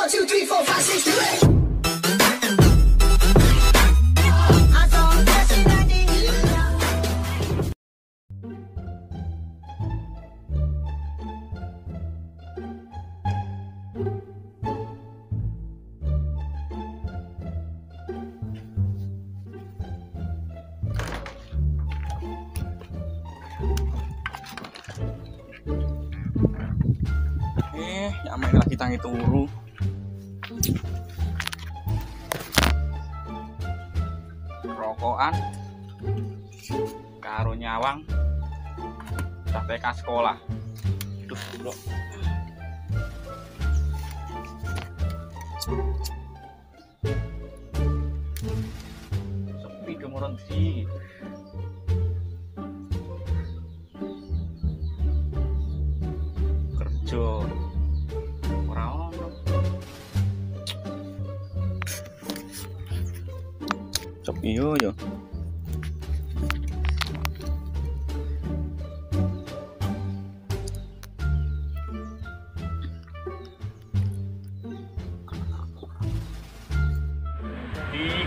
1, 2, 3, 4, 5, 6, 7. Ya main lagi tangi turu. Rokokan karo nyawang TK sekolah. Duh, bro. Sepi gemuran sih. Kerja ora ono. Sepi yo. Di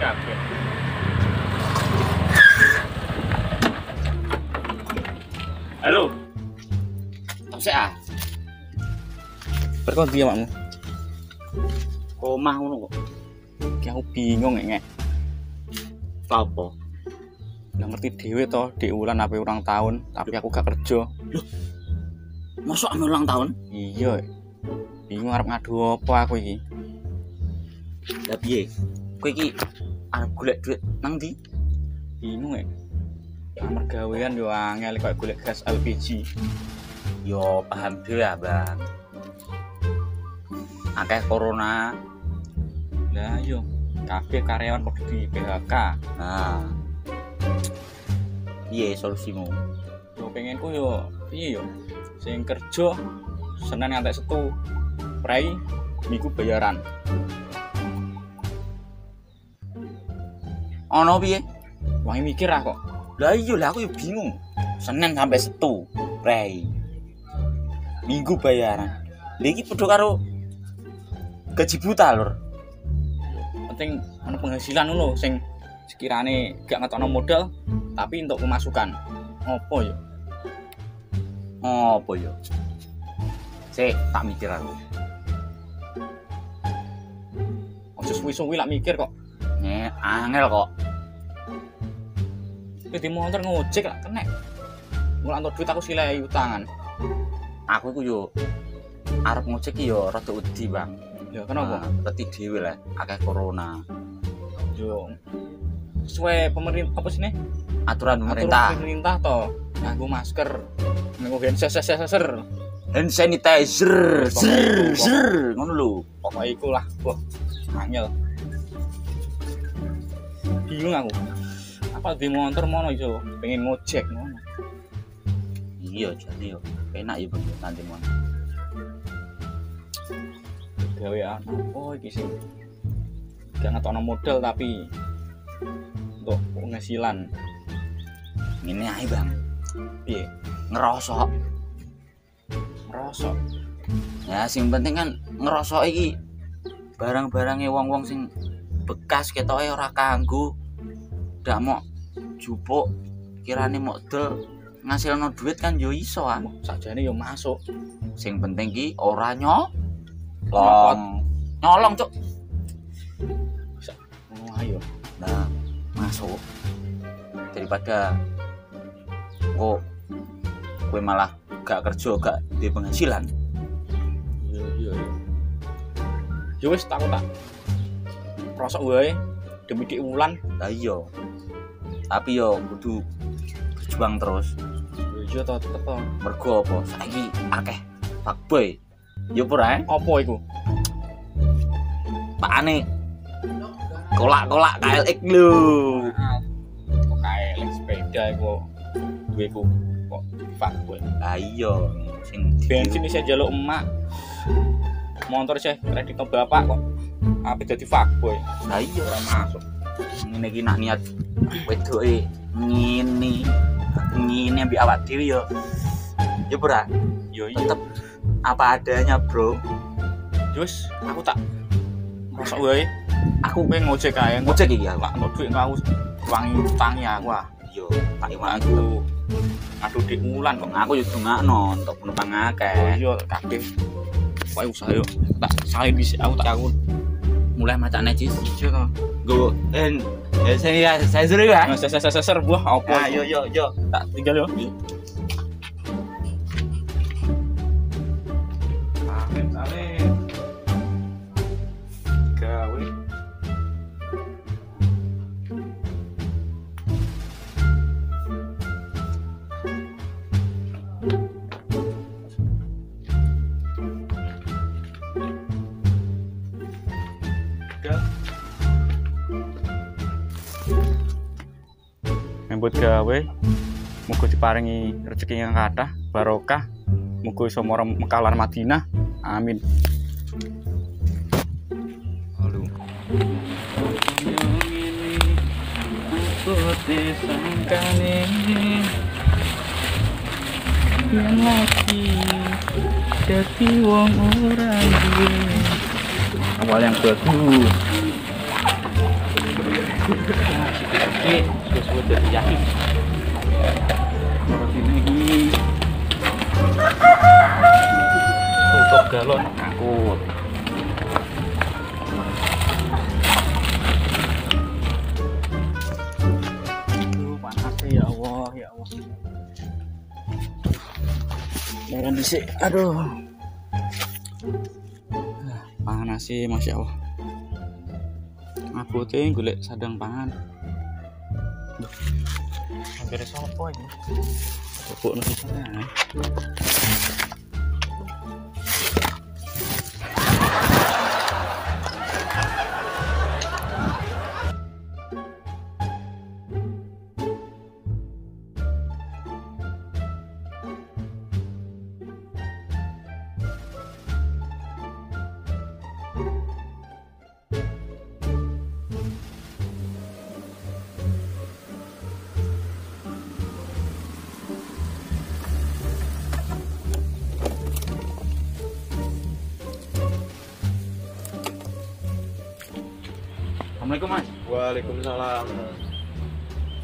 kabeh. Halo. Sik ah. Perkon dia makmu. Omah ngono kok. Ki aku bingung ngek. Apa? Nggak ngerti dhewe to, Dik Wulan ape ulang tahun, tapi aku gak kerja. Loh. Mosok ame ulang tahun? Iya. Bingung arep ngadu apa aku iki. Lah piye? Kowe iki arep golek duit nang ndi? Bingung ya. Kamar gawean yo angel kok golek gas LPG. Yo paham dhewe ya, Bang. Akeh corona. Lah yo, kabeh karyawan kok di PHK. Nah. Piye solusimu? Yo pengenku yo piye yo? Sing kerja Senin ngantek Setu. Prei minggu bayaran. Ono piye? Wah mikir ah kok. Lah iya lah aku yo bingung. Senin sampai Setu, prei. Minggu bayaran. Lha iki padha karo gaji buta lur. Penting ana penghasilan ngono sing sekirane gak ngetokno modal tapi untuk pemasukan. Apa yo? Apa yo? Sik tak mikir aku. Ojo suwi-suwi lak mikir kok. Angel kok. Di motor ngojek lah kena. Mulai antuk duit aku silai utangan. Aku iku yo arep ngojek yo rada wedi, Bang. Ya kenapa? Wedi dhewe lah, akeh corona. Yo. Sesuai pemerintah apa sih nih? Aturan pemerintah. Aturan pemerintah toh. Nganggo masker, nganggo hand sanitizer. Ngono lho. Pokoknya iku lah. Wah, angel. Bingung aku. Apa di motor mono iso pengen ngojek ngono. Iya, jadi yo enak ya Bang nanti mon. Gawean apa iki sing gak ngetokno modal tapi untuk penghasilan. Ngene ae Bang. Piye? Ngerosok. Ya sing penting kan ngerosok iki barang-barange wong-wong sing bekas ketoke ora kanggo. Ndak mau jupuk kirane modal ngasilno duit kan yo iso ah. Sakjane yo masuk. Sing penting ki ora nyolong. Cuk. Oh ayo. Nah, masuk. Daripada kok kowe malah gak kerja, gak duwe penghasilan. Iya. Yo wis tak. Prosok wae demi Dik Wulan. Lah iya. Tapi yo kudu berjuang terus. Iya to tetep to. Mergo apa? Saiki akeh fuckboy. Yo ora Apa iku? Pakane kolak-kolak KLX lho. Kok KLX sepeda iku duweku kok fuckboy. Lah iya sing Bensin isih njaluk emak. Motor isih kredit bapak kok. Apa dadi fuckboy? Lah iya Ora masuk. ngene iki nak niat wedoke ngene ambek awak dhewe yo. Ya ora. Yo iya. Tetep apa adanya, Bro. Wis, aku tak Masa wae aku pengen ngojek kae. Ngojek iki aku. Pak duit aku wangi aku ah. Yo, tak iwangi. Aduh dik wulan kok. Aku yo dongakno untuk penumpang akeh. Iya kabeh. Wae usaha yo. Tak salin dhisik aku Mulai macane cis. iya to. Go saya suruh ya. Ser buah apa? Yo. Tak tinggal yo. Salin. Gawe. Nyambut gawe, muga diparingi rezeki yang kathah, barokah, muga iso marang Mekah lan Madinah. Amin. Halo. Aku disangkane yen lagi dadi wong ora duwe awal yang bagus. Oke, sudah terjadi. Ini tutup galon takut. Aduh, panas ya Allah, ya Allah. Jangan disik, aduh. Panas sih, Masya Allah. Aku teh golek sadang pangan. Hampir sopo iki. Sopo nang sana. Assalamualaikum Mas. Waalaikumsalam.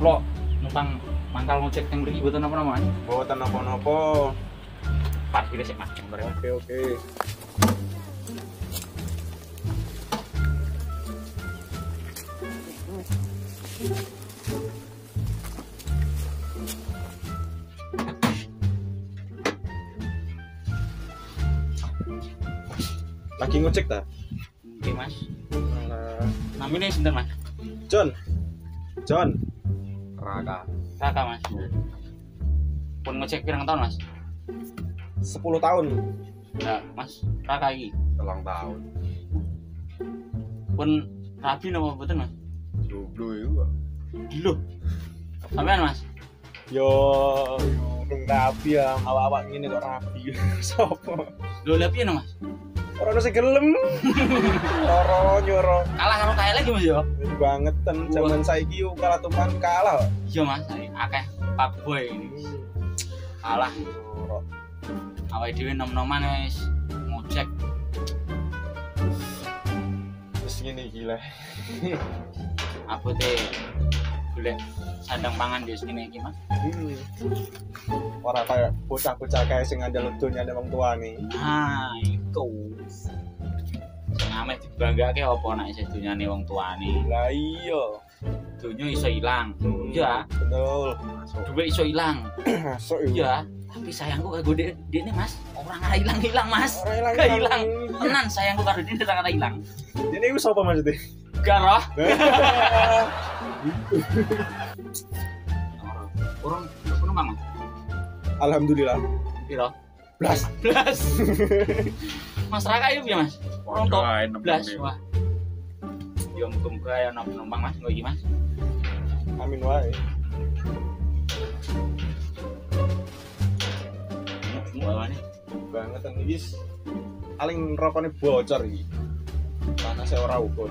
Lo numpang mangkal ngecek yang beri buatan apa Mas? Buatan apa-apa. Pas kita sih Mas. Bentar ya. Oke. Lagi ngecek ta? Oke Mas. Namanya sinten Mas? John. Kakak Mas. Pun ngecek pirang tahun Mas? 10 tahun. Nah, Mas, kakak iki. 3 tahun. Pun rabi napa mboten Mas? Jomblo iku. Lho. Sampean Mas? Yo, urung rapi ya, awak-awak ngene kok rapi. Sopo? Lho lha piye no Mas? Ora ono sing gelem. Loro nyoro. Kalah karo kae lagi Mas yo. Banget ten zaman saiki yo kalah tumpang kalah. Iya Mas, akeh Pak Boy ini. Kalah. Awake dhewe nom-noman wis ngojek. Wis ngene iki lah. Abote golek sandang pangan wis ngene iki Mas. Ora kaya bocah-bocah kae sing ngandel donya wong tuane. Nah, iku. Sing ame dibanggake apa nek isih donyane wong tuane. Lah iya. Donya iso ilang. Iya. Betul. Duit iso ilang. Masuk yo. Iya. Tapi sayangku karo dekne Mas, ora ngara ilang-ilang Mas. Ora Gak ilang. Tenan sayangku karo dekne ora ngara ilang. Dene iku sapa maksudnya? Gak roh. Orang penumpang Mas. Alhamdulillah. Piro? Blas. Mas Raka yuk ya Mas. Orang tok Wah, 16. Wah. Yo muga-muga ya ana penumpang Mas nggo iki Mas. Amin wae. Bawane. Banget ten iki. Paling rokone bocor iki. Panase ora ukur.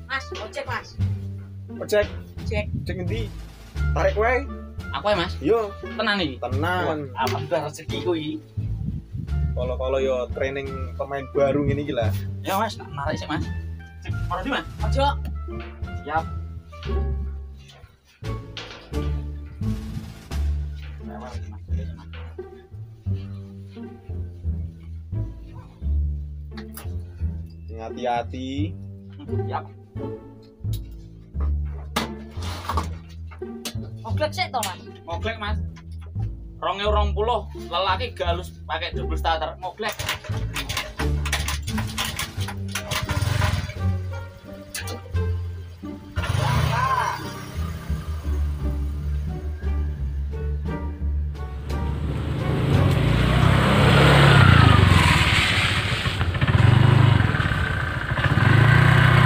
Mas, ojek Mas. Ojek. Cek. Cek endi? Tarik wae. Aku ya Mas. Yo, Tenan iki. tenan. Alhamdulillah rezekiku iki. Kalau yo training pemain baru ini gila. Ya Mas, narik sih Mas. Sip, moro di Mas. Ojo. Siap. Lewat lagi, Mas. Oke, Mas. Hati-hati. Siap. Oglek sih to, Mas. Ngoglek Mas. 2020 lelaki galus pakai double starter ngoglek.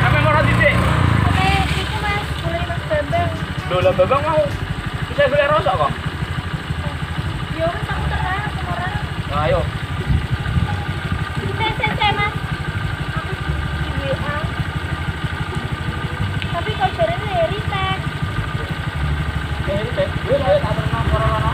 Sampai mau titik. Oke, itu Mas, boleh Mas Bambang. Lola Babang mau. Bisa boleh rosok kok. Yo, Mas aku terang sama orang. Nah, ayo. Saya Mas. Aku di WA. Tapi kabarnya dari tag. Ini teh. Gue tak pernah corona.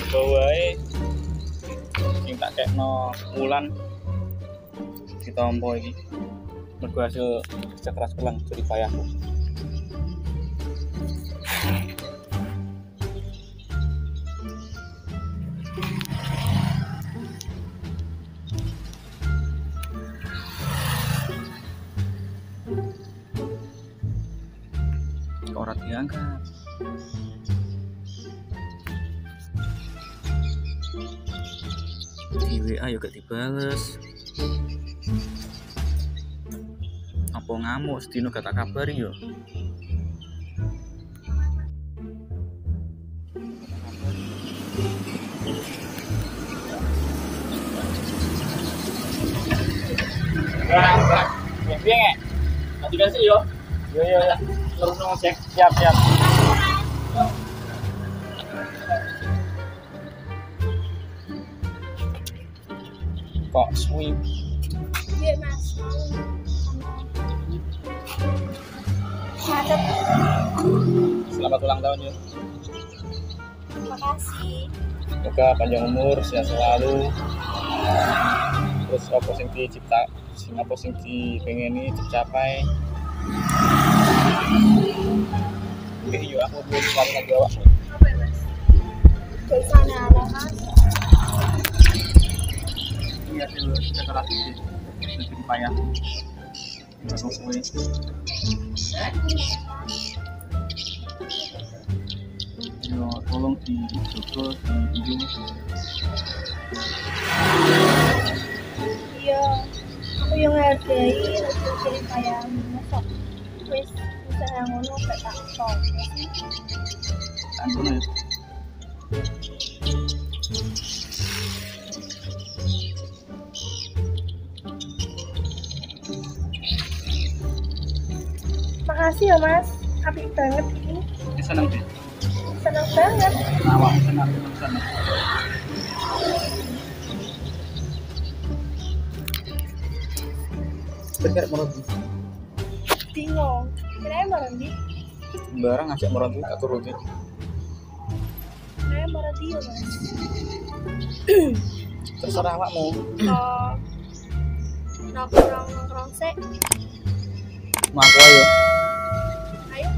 Bawae sing tak kekno wulan ditampa iki. Mergo hasil kerja keras kelang jadi payahku. Kok ora diangkat? Di WA juga dibales. Apa ngamuk sedino gak tak kabari yo. Piye nge? Nanti kasih yo. Yo. Terus ngecek. Siap. Kok suwi? Iya Mas. Macet. Selamat ulang tahun yo. Terima kasih. Semoga panjang umur, sehat selalu. Terus apa sing dipengeni dicapai. Oke, yo aku belum selalu lagi awak. Apa ya Mas? Dari sana ada Mas. Iya dulu kita keras jadi payah. Terus suwi. Yo tolong dicoba di video. Iya. Aku yang ngargai hasil jerih payah masuk. Wis usaha ngono gak tak tol. Ampun ya. Makasih ya Mas. Apik banget ini. Senang deh. Senang banget. Awak senang. Bener meronti. Bingung. Kirain merendi. Barang ngajak meronti tak turuti. Kirain merendi ya Mas. Terserah awakmu. Oh. Nongkrong sek. Ngaku ayo. Ayo.